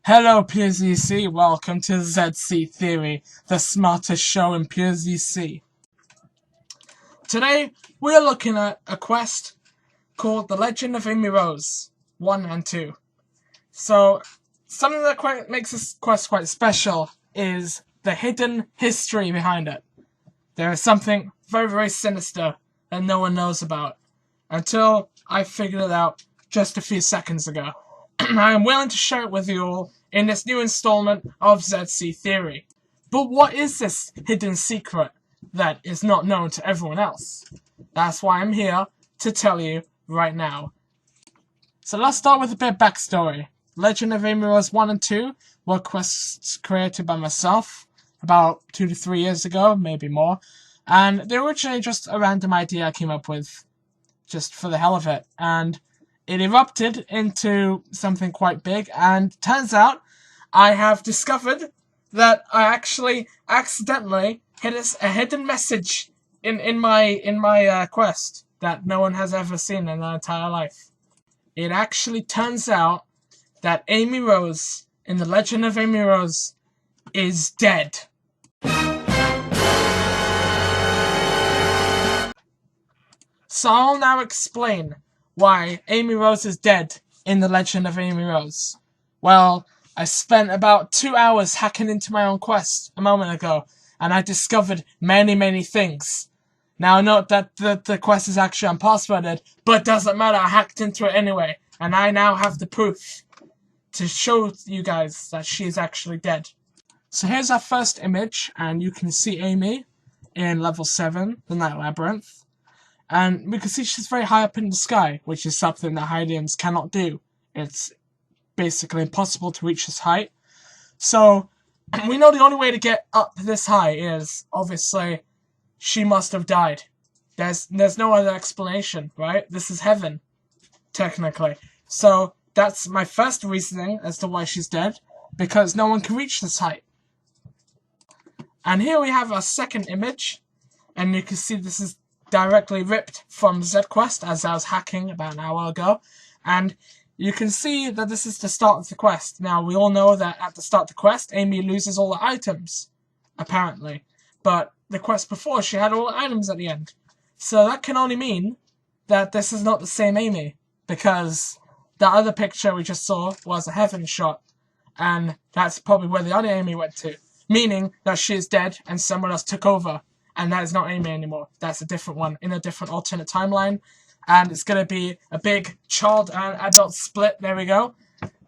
Hello PureZC, welcome to ZC Theory, the smartest show in PureZC. Today, we are looking at a quest called The Legend of Amy Rose, 1 and 2. So, something that makes this quest quite special is the hidden history behind it. There is something very, very sinister that no one knows about, until I figured it out just a few seconds ago. I am willing to share it with you all in this new installment of ZC Theory. But what is this hidden secret that is not known to everyone else? That's why I'm here to tell you right now. So let's start with a bit of backstory. Legend of Amy Rose 1 and 2 were quests created by myself about 2 to 3 years ago, maybe more. And they were originally just a random idea I came up with, just for the hell of it. And it erupted into something quite big, and turns out I have discovered that I actually accidentally hit a hidden message in my quest that no one has ever seen in their entire life. It actually turns out that Amy Rose, in The Legend of Amy Rose, is dead. So I'll now explain why Amy Rose is dead in The Legend of Amy Rose. Well, I spent about 2 hours hacking into my own quest a moment ago, and I discovered many, many things. Now, note that the quest is actually unpassworded, but it doesn't matter, I hacked into it anyway, and I now have the proof to show you guys that she is actually dead. So here's our first image, and you can see Amy in level 7, the Night Labyrinth. And we can see she's very high up in the sky, which is something that Hylians cannot do. It's basically impossible to reach this height. So, we know the only way to get up this high is, obviously, she must have died. There's no other explanation, right? This is heaven, technically. So, that's my first reasoning as to why she's dead, because no one can reach this height. And here we have our second image, and you can see this is directly ripped from ZQuest as I was hacking about an hour ago, and you can see that this is the start of the quest. Now, we all know that at the start of the quest, Amy loses all the items, apparently, but the quest before, she had all the items at the end. So that can only mean that this is not the same Amy, because that other picture we just saw was a heaven shot, and that's probably where the other Amy went to, meaning that she is dead and someone else took over. And that is not Amy anymore. That's a different one in a different alternate timeline. And it's going to be a big child and adult split. There we go.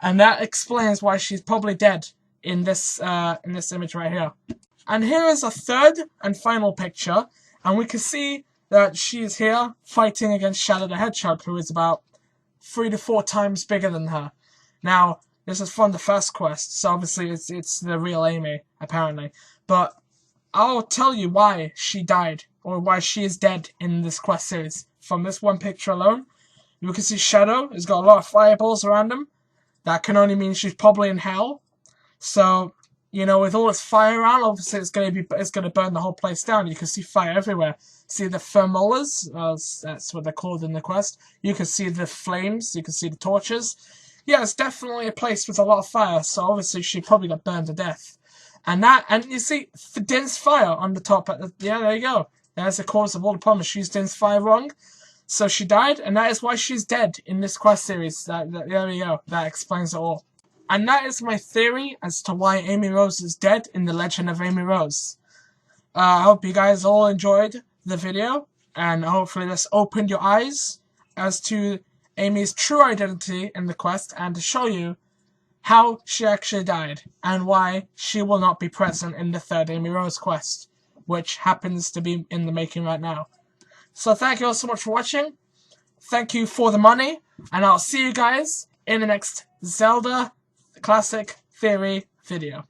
And that explains why she's probably dead in this image right here. And here is a third and final picture. And we can see that she is here fighting against Shadow the Hedgehog, who is about 3 to 4 times bigger than her. Now, this is from the first quest. So obviously it's the real Amy, apparently. But I'll tell you why she died, or why she is dead in this quest series. From this one picture alone, you can see Shadow has got a lot of fireballs around him. That can only mean she's probably in hell. So, you know, with all this fire around, obviously it's gonna burn the whole place down. You can see fire everywhere. See the thermolas? That's what they're called in the quest. You can see the flames. You can see the torches. Yeah, it's definitely a place with a lot of fire. So obviously she probably got burned to death. And you see dense fire on the top. Yeah, there you go. That's the cause of all the problems. She used dense fire wrong, so she died, and that is why she's dead in this quest series. There we go. That explains it all. And that is my theory as to why Amy Rose is dead in The Legend of Amy Rose. I hope you guys all enjoyed the video, and hopefully this opened your eyes as to Amy's true identity in the quest, and to show you how she actually died, and why she will not be present in the third Amy Rose quest, which happens to be in the making right now. So thank you all so much for watching, thank you for the money, and I'll see you guys in the next Zelda Classic Theory video.